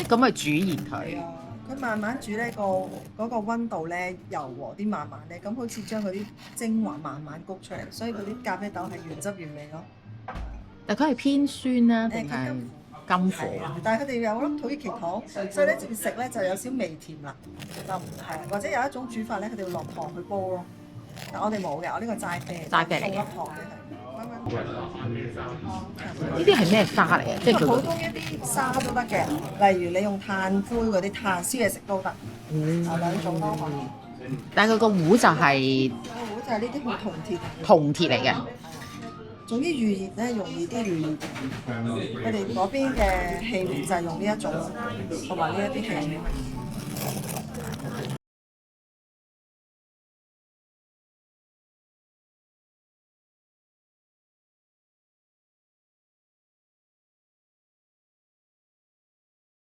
咁去煮熱佢。佢慢慢煮咧嗰個溫度咧柔和啲，慢慢咧咁好似將嗰啲精華慢慢谷出嚟，所以嗰啲咖啡豆係原汁原味咯。但佢係偏酸啦，定係佢甘苦？但係佢哋有粒土耳其糖，所以咧直接食咧就有少微甜啦，就唔係或者有一種煮法咧，佢哋會落糖去煲咯。但我哋冇嘅，我呢個齋啡，齋啡嚟嘅粒糖嘅係。呢啲係咩沙嚟嘅？即係佢普通一啲沙都得嘅，例如你用炭灰嗰啲炭燒嘢食都得，兩種咯。但係佢個壺就係個壺就係呢啲銅鐵，銅鐵嚟嘅。總之預熱咧容易啲預熱。佢哋嗰邊嘅氣壺就係用呢一種，同埋呢一啲氣。